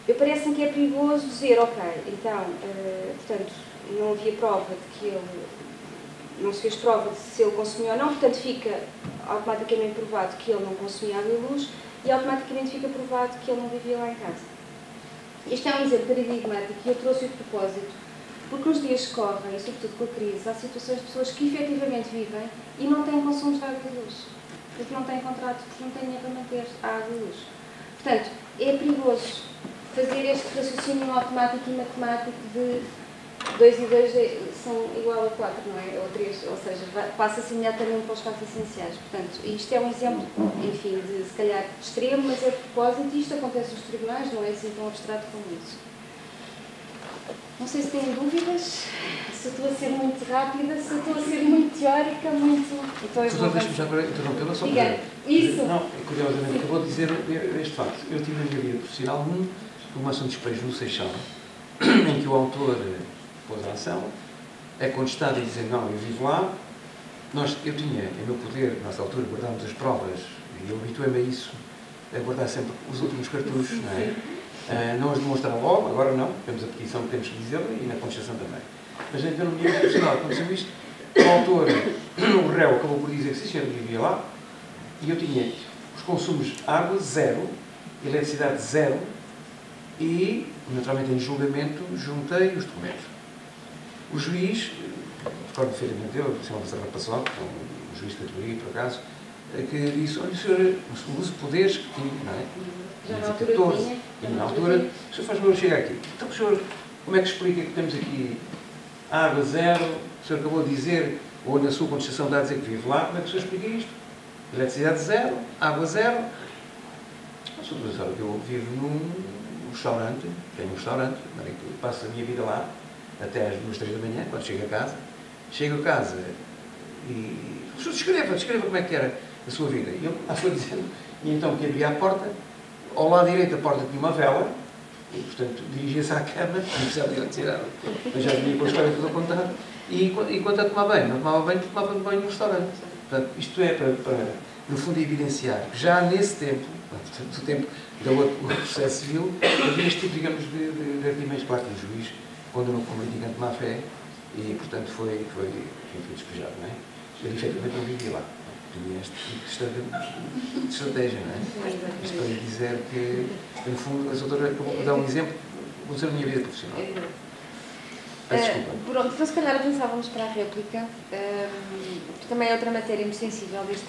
eu parece-me que é perigoso dizer, ok, então, portanto, não havia prova de que ele, não se fez prova de se ele consumia ou não, portanto fica automaticamente provado que ele não consumia água e luz e automaticamente fica provado que ele não vivia lá em casa. Este é um exemplo paradigmático e eu trouxe-o de propósito, porque os dias que correm, e sobretudo com a crise, há situações de pessoas que efetivamente vivem e não têm consumos de água e luz, porque não têm contrato, porque não têm dinheiro para manter a água e luz. Portanto, é perigoso fazer este raciocínio automático e matemático de 2 e 2 são igual a 4, não é? Ou 3, ou seja, passa-se imediatamente para os fatos essenciais. Portanto, isto é um exemplo, enfim, de se calhar extremo, mas é de propósito, e isto acontece nos tribunais, não é assim tão abstrato como isso. Não sei se têm dúvidas, se eu estou a ser muito rápida, se eu estou a ser muito teórica, muito... Então, deixe-me já agora interrompê-la só para... Isso! Não, curiosamente, acabou de dizer este facto. Eu tive na minha vida profissional uma ação de despejo no Seixal, em que o autor pôs a ação, é contestado e dizer, não, eu vivo lá. Eu tinha, em meu poder, nessa altura, guardámos as provas, e eu habituei-me a isso, a guardar sempre os últimos cartuchos, não é? Não as demonstrar logo, agora não, temos a petição que temos que dizer e na contestação também. Mas então, no meu vida profissional, aconteceu isto, o autor, o réu, acabou por dizer que sim, senhor, vivia lá, e eu tinha os consumos de água, 0, eletricidade, 0, e, naturalmente, em julgamento, juntei os documentos. O juiz, recordo perfeitamente eu, o Sr. Alessandro Passoal, que é um juiz de categoria, por acaso, que disse, olha, o senhor usa poderes que tinha, não é? Já na altura 14, e na altura, o senhor faz favor, chega aqui. Então, o senhor, como é que explica que temos aqui água 0, o senhor acabou de dizer, ou na sua contestação dá a dizer que vive lá, como é que o senhor explica isto? Eletricidade 0, água 0. O senhor sabe que eu vivo num restaurante, tenho um restaurante, passo a minha vida lá, até às 2, 3 da manhã, quando chego a casa. Chego a casa e... O senhor descreva como é que era a sua vida. E eu lá fui dizendo, e então que abria a porta, ao lado direito a porta tinha uma vela, e portanto dirigia-se à cama, não precisava de eletricidade, mas já vinha com a história toda contada, e enquanto a tomar banho, não tomava banho, tomava banho no restaurante. Portanto, isto é para no fundo, evidenciar que já nesse tempo, portanto, do tempo do processo civil, havia este tipo, digamos, de artimanhas. Claro que o juiz condenou como litigante de má fé e, portanto, foi despejado, não é? Ele, efetivamente, não vivia lá. Tinha este tipo de estratégia, não é? Isto para lhe dizer que, no fundo, a doutora acabou por dar um exemplo, vou dizer a minha vida profissional. Desculpa. Pronto, então se calhar avançávamos para a réplica, também é outra matéria muito sensível deste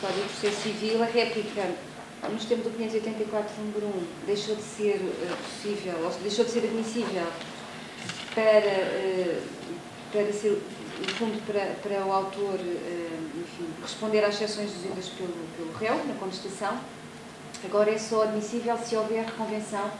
Código de Processo Civil. A réplica, nos termos do 584, número 1, deixou de ser possível, ou deixou de ser admissível para ser, no fundo, para o autor, enfim, responder às exceções deduzidas pelo réu, na contestação. Agora é só admissível se houver reconvenção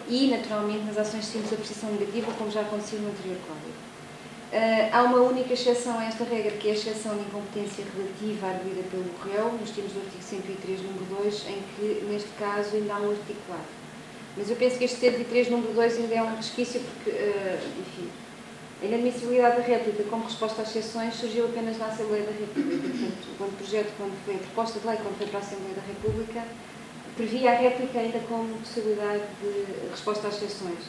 e, naturalmente, nas ações simples de apreciação negativa, como já aconteceu no anterior Código. Há uma única exceção a esta regra, que é a exceção de incompetência relativa arguida pelo réu, nos termos do artigo 103, número 2, em que, neste caso, ainda há um articulado. Mas eu penso que este 103, número 2, ainda é um resquício, porque, enfim, a inadmissibilidade da réplica como resposta às exceções surgiu apenas na Assembleia da República. Portanto, quando foi a proposta de lei, quando foi para a Assembleia da República, previa a réplica ainda como possibilidade de resposta às exceções.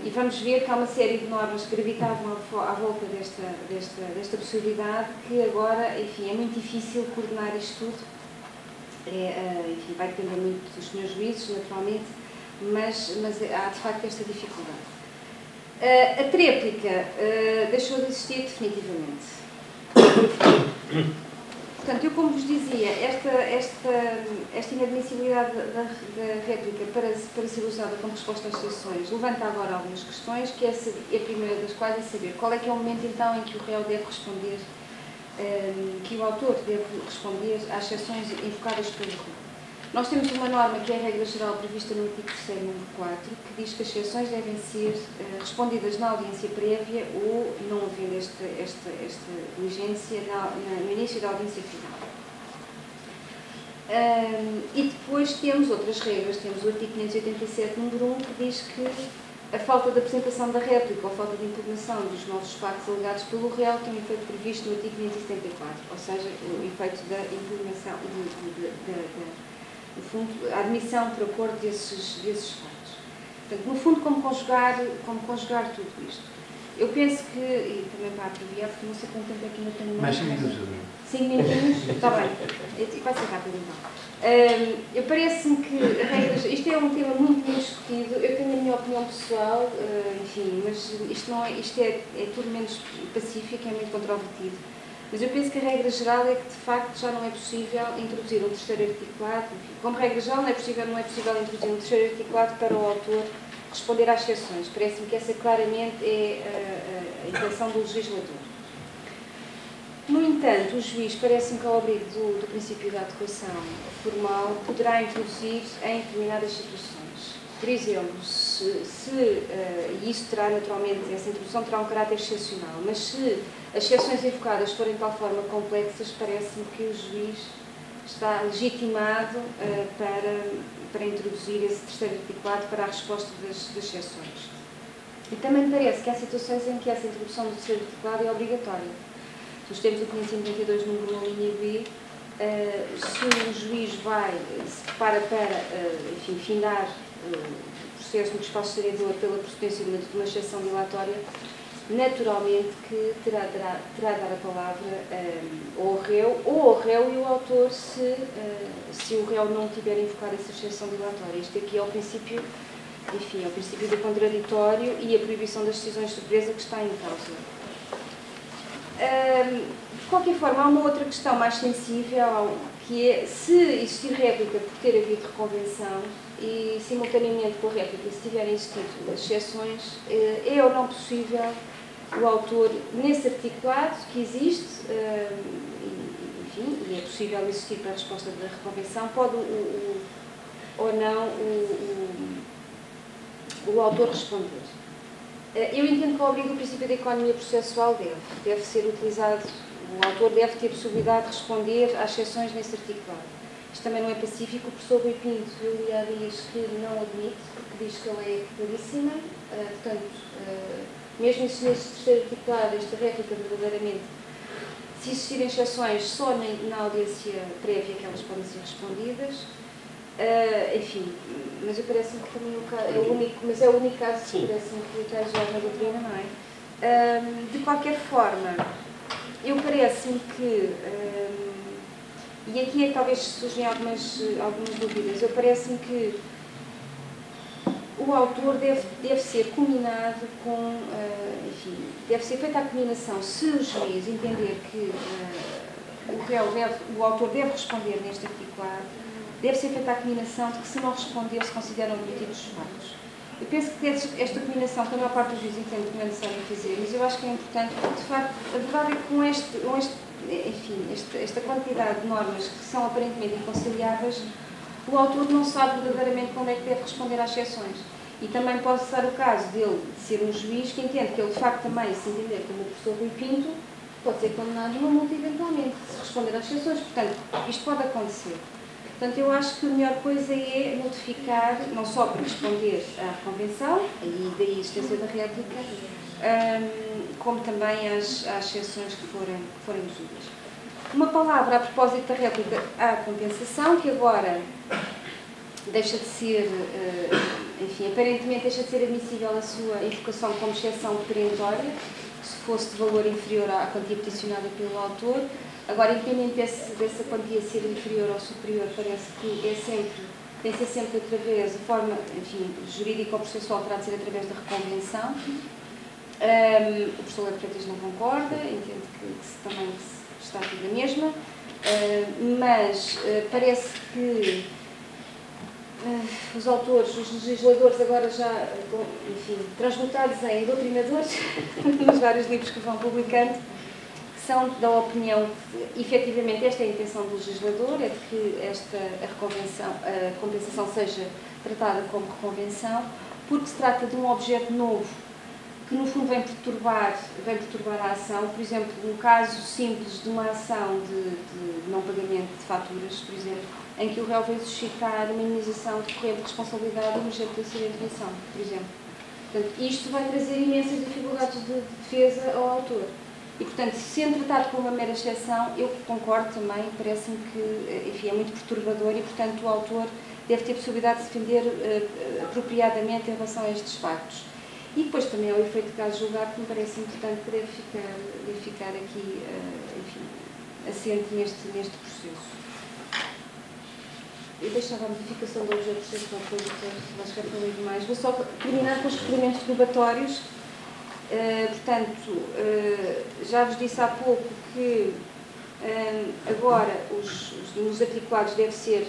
E vamos ver que há uma série de normas que gravitavam à volta desta possibilidade, que agora, enfim, é muito difícil coordenar isto tudo. Enfim, vai depender muito dos senhores juízes, naturalmente, mas há de facto esta dificuldade. A tréplica deixou de existir definitivamente. Portanto, eu, como vos dizia, esta inadmissibilidade da réplica para ser usada como resposta às exceções levanta agora algumas questões, que é a primeira das quais é saber qual é que é o momento, então, em que o réu deve responder, que o autor deve responder às exceções invocadas pelo réu. Nós temos uma norma que é a regra geral prevista no artigo 3º, número 4, que diz que as exceções devem ser respondidas na audiência prévia ou, não havendo esta diligência, no início da audiência final. E depois temos outras regras. Temos o artigo 587, número 1, que diz que a falta de apresentação da réplica ou a falta de impugnação dos novos factos alegados pelo réu tem um efeito previsto no artigo 574, ou seja, o efeito da impugnação, no fundo, a admissão por acordo desses factos. Portanto, no fundo, como conjugar tudo isto? Eu penso que, e também para abreviar, porque não sei quanto tempo é que ainda tenho mais 5 minutos. 5 minutinhos? Está bem. Vai ser rápido então. Eu parece-me que regras, isto é um tema muito bem discutido, eu tenho a minha opinião pessoal, enfim, mas isto é tudo menos pacífico, é muito controvertido. Mas eu penso que a regra geral é que, de facto, já não é possível introduzir um terceiro articulado, enfim, como regra geral não é possível introduzir um terceiro articulado para o autor responder às exceções. Parece-me que essa claramente é a intenção do legislador. No entanto, o juiz parece-me que, ao abrigo do princípio da adequação formal, poderá introduzir em determinadas situações. Por exemplo, e isso terá naturalmente, essa introdução terá um caráter excepcional, mas se as exceções invocadas forem de tal forma complexas, parece-me que o juiz está legitimado para introduzir esse terceiro articulado para a resposta das exceções. E também me parece que há situações em que essa introdução do terceiro articulado é obrigatória. Nos termos do 592, número 1, linha B, se o juiz se prepara para, enfim, findar o processo no despacho servidor pela procedência de uma exceção dilatória, naturalmente que terá de dar a palavra ao réu e o autor se o réu não tiver invocado essa exceção dilatória. Isto aqui é o princípio, enfim, é o princípio do contraditório e a proibição das decisões de surpresa que está em causa. De qualquer forma, há uma outra questão mais sensível, que é se existir réplica por ter havido reconvenção e, simultaneamente com a réplica, se tiverem existido exceções, é ou não possível o autor, nesse articulado que existe, enfim, e é possível existir para a resposta da reconvenção, pode ou não o autor responder. Eu entendo que, ao abrigo do princípio da economia processual, deve ser utilizado, o autor deve ter possibilidade de responder às exceções nesse articulado. Isto também não é pacífico, o professor Rui Pinto, eu li há dias que não admite, porque diz que ela é claríssima, portanto, mesmo se nesse terceiro articulado, esta réplica verdadeiramente, se existirem exceções só na audiência prévia que elas podem ser respondidas, enfim, mas eu parece-me que também é o único caso que parece-me que está já na doutrina, não é? De qualquer forma, eu parece-me que, e aqui é que talvez surgem algumas dúvidas, eu parece-me que o autor deve ser combinado com, enfim, deve ser feita a combinação, se o juiz entender que o autor deve responder neste articulado, deve ser feita a combinação de que, se não responder, se consideram admitidos os factos. Eu penso que esta combinação, que a maior parte dos juízes entende que não é necessário fazer, mas eu acho que é importante, porque, de facto, a verdade é que com esta quantidade de normas que são aparentemente inconciliáveis, o autor não sabe verdadeiramente quando é que deve responder às exceções. E também pode ser o caso dele de ser um juiz que entende que ele, de facto, também, se entender como o professor Rui Pinto, pode ser condenado numa multa eventualmente, se responder às exceções. Portanto, isto pode acontecer. Portanto, eu acho que a melhor coisa é notificar, não só para responder à convenção, e daí a existência da réplica, como também às exceções que forem usadas. Uma palavra a propósito da réplica à compensação, que agora deixa de ser, enfim, aparentemente deixa de ser admissível a sua invocação como exceção perentória, se fosse de valor inferior à quantia peticionada pelo autor. Agora, independente dessa quantia ser inferior ou superior, parece que tem de ser sempre através, de forma, enfim, jurídica ou processual, terá de ser através da reconvenção. O professor Leite Freitas não concorda, entende que também está tudo a mesma, mas parece que os autores, os legisladores, agora já, enfim, transmutados em doutrinadores, nos vários livros que vão publicando, são da opinião que, efetivamente, esta é a intenção do legislador, é de que a compensação seja tratada como reconvenção, porque se trata de um objeto novo que, no fundo, vem perturbar a ação. Por exemplo, um caso simples de uma ação de não pagamento de faturas, por exemplo, em que o réu vem suscitar uma indenização decorrente de responsabilidade emergente de acidente de emissão, por exemplo. Portanto, isto vai trazer imensas dificuldades de defesa ao autor. E, portanto, sendo tratado como uma mera exceção, eu concordo também, parece-me que, enfim, é muito perturbador e, portanto, o autor deve ter possibilidade de se defender apropriadamente em relação a estes factos. E depois também é o efeito de caso julgado, que me parece importante, que deve ficar aqui, enfim, assente neste processo. Eu deixava a modificação do objeto de exceção, acho que já falei demais. Vou só terminar com os requerimentos probatórios. Portanto, já vos disse há pouco que agora nos articulados deve ser,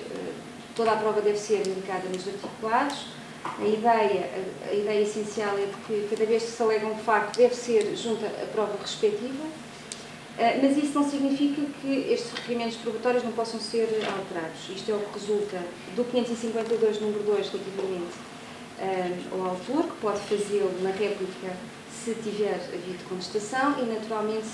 toda a prova deve ser indicada nos articulados. A ideia essencial é de que cada vez que se alega um facto deve ser junta a prova respectiva, mas isso não significa que estes requerimentos probatórios não possam ser alterados. Isto é o que resulta do 552, número 2, relativamente ao autor, que pode fazê-lo na réplica se tiver havido contestação e, naturalmente,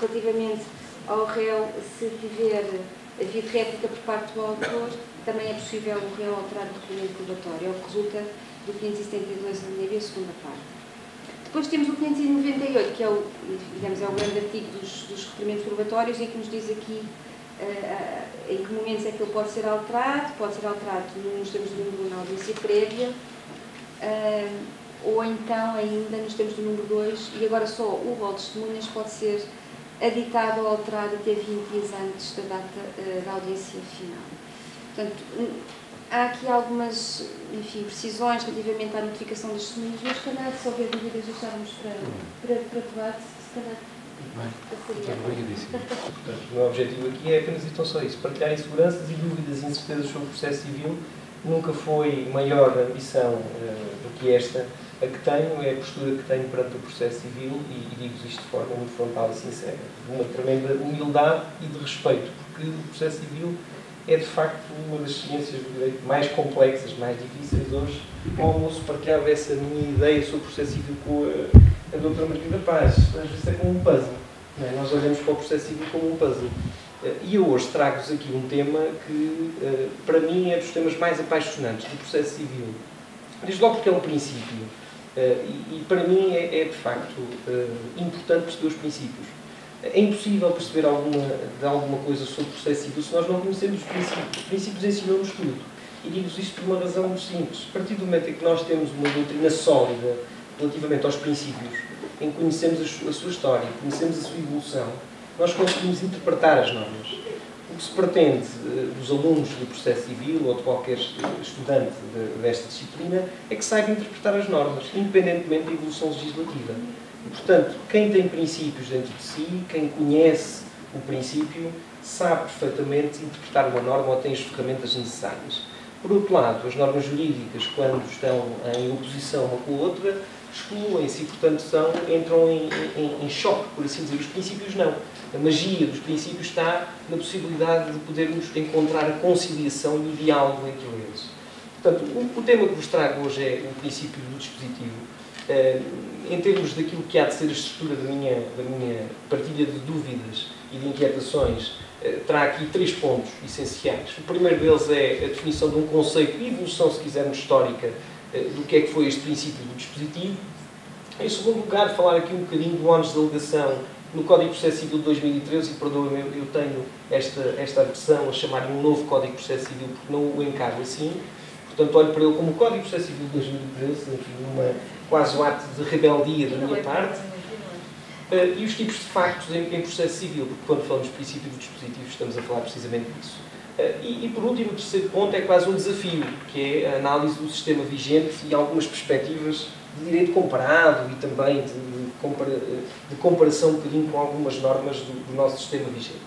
relativamente ao réu, se tiver havido réplica por parte do autor, também é possível o réu alterar o requerimento probatório, é o que resulta do 572 da linha B, segunda parte. Depois temos o 598, que é o, digamos, é o grande artigo dos requerimentos probatórios, em que nos diz aqui em que momentos é que ele pode ser alterado nos termos do número 1 na audiência prévia, ou então ainda nos termos do número 2, e agora só o rol de testemunhas pode ser aditado ou alterado até 20 dias antes da data da audiência final. Portanto, há aqui algumas, enfim, precisões relativamente à notificação das testemunhas, mas se calhar, se houver dúvidas, deixávamos para debate, se calhar passaria. Portanto, o meu objetivo aqui é apenas então só isso, partilhar inseguranças e dúvidas e incertezas sobre o processo civil. Nunca foi maior a ambição do que esta. A que tenho é a postura que tenho perante o processo civil e digo-vos isto de forma muito frontal e sincera, de uma tremenda humildade e de respeito, porque o processo civil é de facto uma das ciências do direito mais complexas, mais difíceis. Hoje, ao almoço, partilhava essa minha ideia sobre o processo civil com a doutora Margarida Paz. Às vezes é como um puzzle, não é? Nós olhamos para o processo civil como um puzzle. E eu hoje trago-vos aqui um tema que, para mim, é dos temas mais apaixonantes do processo civil. Desde logo porque é um princípio. E para mim é de facto importante perceber os princípios. É impossível perceber alguma coisa sobre o processo civil se nós não conhecemos os princípios. Os princípios ensinam-nos tudo. E digo-vos isto por uma razão muito simples. A partir do momento em que nós temos uma doutrina sólida relativamente aos princípios, em que conhecemos a sua história, conhecemos a sua evolução, nós conseguimos interpretar as normas. O que se pretende dos alunos do processo civil ou de qualquer estudante desta disciplina é que saiba interpretar as normas, independentemente da evolução legislativa. E, portanto, quem tem princípios dentro de si, quem conhece o princípio, sabe perfeitamente interpretar uma norma ou tem as ferramentas necessárias. Por outro lado, as normas jurídicas, quando estão em oposição uma com a outra, excluem-se e, portanto, entram em choque, por assim dizer. Os princípios não. A magia dos princípios está na possibilidade de podermos encontrar a conciliação e o diálogo entre eles. Portanto, o tema que vos trago hoje é o princípio do dispositivo. Em termos daquilo que há de ser a estrutura da minha partilha de dúvidas e de inquietações, trago aqui 3 pontos essenciais. O primeiro deles é a definição de um conceito e evolução, se quisermos, histórica do que é que foi este princípio do dispositivo. Em segundo lugar, falar aqui um bocadinho do ónus de alegação no Código de Processo Civil de 2013, e perdoem-me, eu tenho esta aversão a chamar-lhe um novo Código de Processo Civil, porque não o encaro assim. Portanto, olho para ele como o Código de Processo Civil de 2013, enfim, quase um ato de rebeldia da minha parte. E os tipos de factos em processo civil, porque quando falamos de princípio do dispositivo estamos a falar precisamente disso. E por último, o terceiro ponto é quase um desafio, que é a análise do sistema vigente e algumas perspectivas de direito comparado e também de comparação um bocadinho com algumas normas do nosso sistema vigente.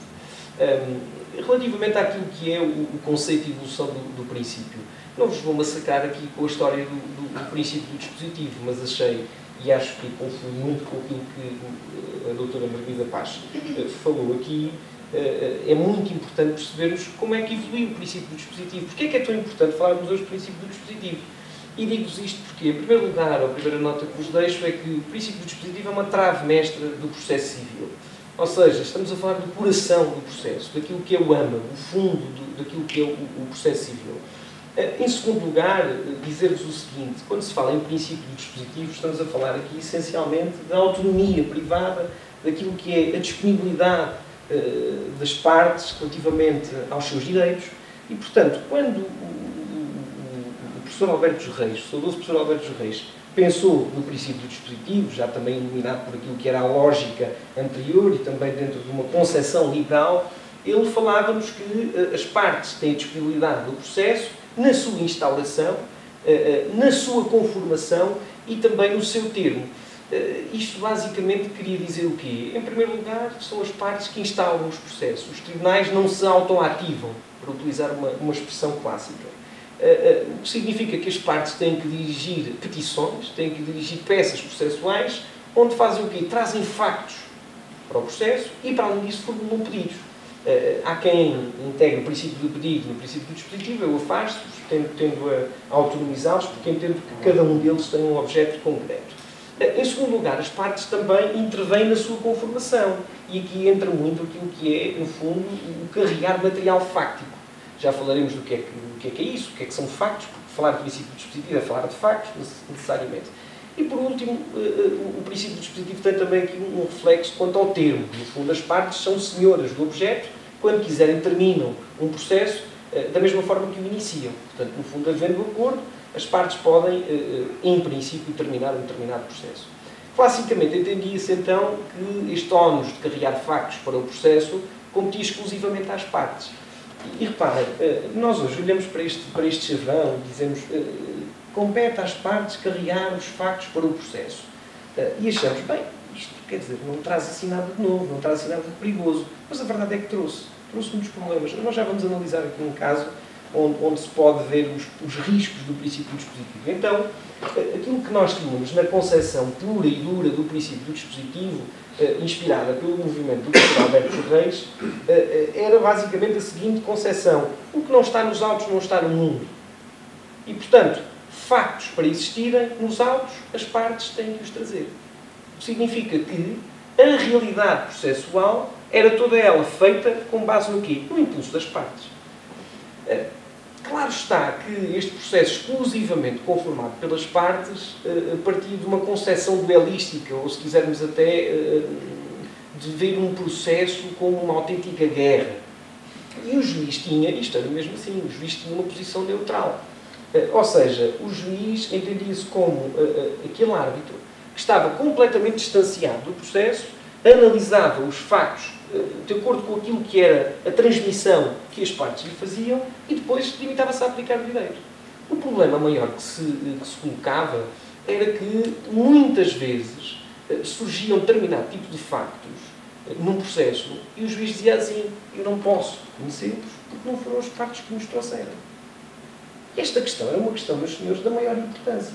Relativamente àquilo que é o conceito de evolução do princípio, não vos vou massacrar aqui com a história do princípio do dispositivo, mas achei, e acho que confio muito com aquilo que a doutora Margarida Paz falou aqui, é muito importante percebermos como é que evoluiu o princípio do dispositivo. Porquê é que é tão importante falarmos hoje do princípio do dispositivo? E digo-vos isto porque, em primeiro lugar, a primeira nota que vos deixo é que o princípio do dispositivo é uma trave mestra do processo civil. Ou seja, estamos a falar do coração do processo, daquilo que é o âmago, o fundo daquilo que é o processo civil. Em segundo lugar, dizer-vos o seguinte: quando se fala em princípio do dispositivo, estamos a falar aqui essencialmente da autonomia privada, daquilo que é a disponibilidade das partes relativamente aos seus direitos, E, portanto, quando o professor Alberto Reis, o saudoso professor Alberto Reis, pensou no princípio do dispositivo, já também iluminado por aquilo que era a lógica anterior e também dentro de uma concepção liberal, ele falava-nos que as partes têm a disponibilidade do processo na sua instalação, na sua conformação e também no seu termo. Isto basicamente queria dizer o quê? Em primeiro lugar, são as partes que instalam os processos. Os tribunais não se autoativam, para utilizar uma expressão clássica. O que significa que as partes têm que dirigir petições, têm que dirigir peças processuais, onde fazem o quê? Trazem factos para o processo e, para além disso, formulam pedidos. Há quem integre o princípio do pedido no princípio do dispositivo, eu afasto-os, tendo a autonomizá-los, porque entendo que cada um deles tem um objeto concreto. Em segundo lugar, as partes também intervêm na sua conformação. E aqui entra muito aquilo que é, no fundo, o carregar material fáctico. Já falaremos do que é isso, o que são factos, porque falar do princípio do dispositivo é falar de factos, necessariamente. E, por último, o princípio do dispositivo tem também aqui um reflexo quanto ao termo. No fundo, as partes são senhoras do objeto, quando quiserem terminam um processo da mesma forma que o iniciam. Portanto, no fundo, havendo acordo, as partes podem, em princípio, terminar um determinado processo. Classicamente, entendia-se então que este ónus de carregar factos para o processo competia exclusivamente às partes. E reparem, nós hoje olhamos para este chavrão e dizemos compete às partes carregar os factos para o processo. E achamos, bem, isto quer dizer, não traz assim nada de novo, não traz assim nada de perigoso. Mas a verdade é que trouxe muitos problemas. Nós já vamos analisar aqui um caso onde se pode ver os riscos do princípio do dispositivo. Então, aquilo que nós tínhamos na concepção pura e dura do princípio do dispositivo, inspirada pelo movimento do professor Alberto Reis, era basicamente a seguinte concepção: o que não está nos autos não está no mundo. E, portanto, factos para existirem nos autos, as partes têm que os trazer. O que significa que a realidade processual era toda ela feita com base no quê? No impulso das partes. Claro está que este processo exclusivamente conformado pelas partes partia de uma concepção duelística, ou se quisermos até de ver um processo como uma autêntica guerra. E o juiz tinha, isto era mesmo assim, o juiz tinha uma posição neutral. Ou seja, o juiz entendia-se como aquele árbitro que estava completamente distanciado do processo, analisava os factos de acordo com aquilo que era a transmissão que as partes lhe faziam e depois limitava-se a aplicar o direito. O problema maior que se colocava era que muitas vezes surgiam determinado tipo de factos num processo e o juiz dizia assim: eu não posso conhecê-los porque não foram as partes que nos trouxeram. Esta questão é uma questão, meus senhores, da maior importância.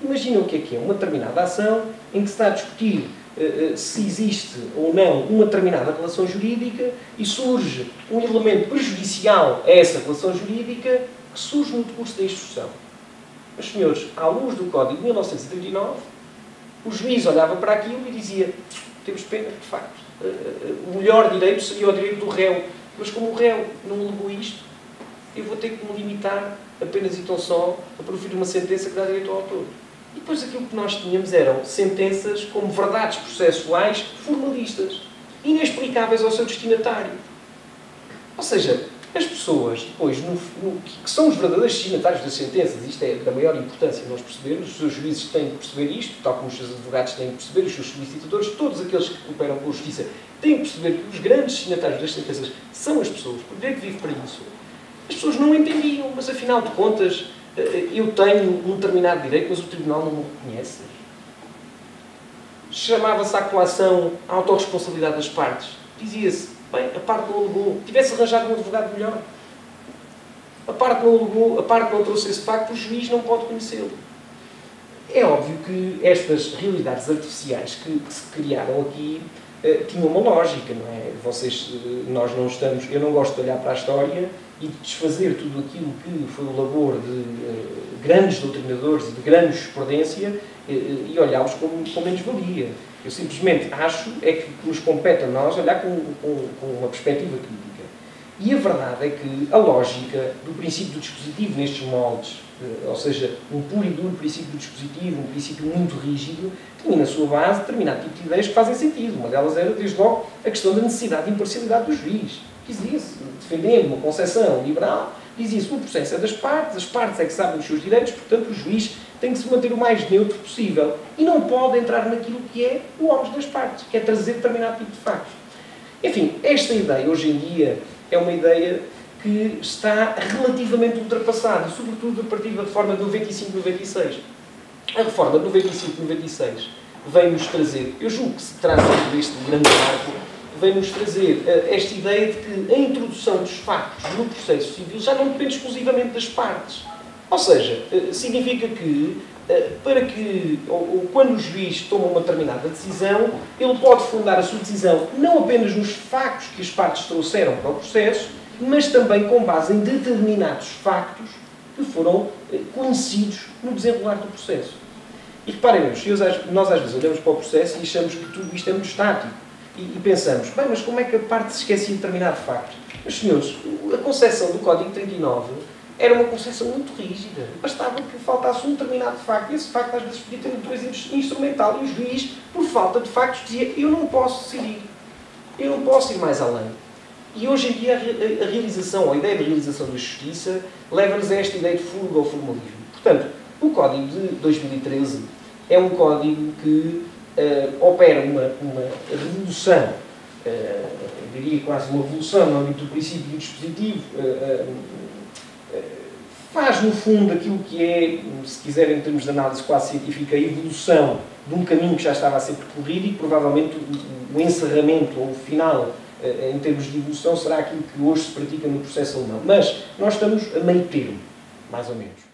Imaginem o que é uma determinada ação em que se está a discutir se existe ou não uma determinada relação jurídica e surge um elemento prejudicial a essa relação jurídica que surge no decurso da instrução. Mas, senhores, à luz do Código de 1939, o juiz olhava para aquilo e dizia: temos pena, de facto, o melhor direito seria o direito do réu, mas como o réu não alegou isto, eu vou ter que me limitar apenas e tão só a proferir uma sentença que dá direito ao autor. E depois aquilo que nós tínhamos eram sentenças como verdades processuais formalistas, inexplicáveis ao seu destinatário. Ou seja, as pessoas, depois, que são os verdadeiros destinatários das sentenças, isto é da maior importância nós percebermos, os seus juízes têm que perceber isto, tal como os seus advogados têm que perceber, os seus solicitadores, todos aqueles que cooperam com a justiça, têm que perceber que os grandes destinatários das sentenças são as pessoas, o direito vive para isso. As pessoas não entendiam, mas afinal de contas, eu tenho um determinado direito, mas o Tribunal não me reconhece. Chamava-se à coação a autorresponsabilidade das partes. Dizia-se: bem, a parte não alegou, tivesse arranjado um advogado melhor. A parte não alegou, a parte não trouxe esse facto, o juiz não pode conhecê-lo. É óbvio que estas realidades artificiais que se criaram aqui tinham uma lógica, não é? Nós não estamos, eu não gosto de olhar para a história e de desfazer tudo aquilo que foi o labor de grandes doutrinadores e de grande jurisprudência e olhá-los como menos-valia. Eu simplesmente acho é que nos compete a nós olhar com uma perspectiva crítica. E a verdade é que a lógica do princípio do dispositivo nestes moldes, ou seja, um puro e duro princípio do dispositivo, um princípio muito rígido, tinha na sua base determinado tipo de ideias que fazem sentido. Uma delas era, desde logo, a questão da necessidade de imparcialidade do juiz. Dizia-se, defendendo uma concepção liberal, Dizia-se, o processo é das partes, as partes é que sabem os seus direitos, portanto o juiz tem que se manter o mais neutro possível e não pode entrar naquilo que é o ónus das partes, que é trazer determinado tipo de factos. Enfim, esta ideia hoje em dia é uma ideia que está relativamente ultrapassada, sobretudo a partir da reforma de 95-96. A reforma de 95-96 vem-nos trazer, eu julgo que se trata deste grande marco, vem-nos trazer esta ideia de que a introdução dos factos no processo civil já não depende exclusivamente das partes. Ou seja, significa que, ou quando o juiz toma uma determinada decisão, ele pode fundar a sua decisão não apenas nos factos que as partes trouxeram para o processo, mas também com base em determinados factos que foram conhecidos no desenrolar do processo. E reparem, nós às vezes olhamos para o processo e achamos que tudo isto é muito estático. E pensamos, bem, mas como é que a parte se esquecia de determinado facto? Meus senhores, a concepção do Código 39 era uma concepção muito rígida. Bastava que faltasse um determinado facto. E esse facto às vezes podia ter natureza instrumental. E o juiz, por falta de factos, dizia, eu não posso decidir. Eu não posso ir mais além. E hoje em dia a realização, ou a ideia de realização da justiça, leva-nos a esta ideia de fuga ou formalismo. Portanto, o Código de 2013 é um código que opera uma revolução, eu diria quase uma revolução no âmbito do princípio do dispositivo, faz no fundo aquilo que é, se quiserem em termos de análise quase científica, a evolução de um caminho que já estava a ser percorrido e provavelmente o encerramento ou o final em termos de evolução será aquilo que hoje se pratica no processo alemão. Mas nós estamos a meio termo, mais ou menos.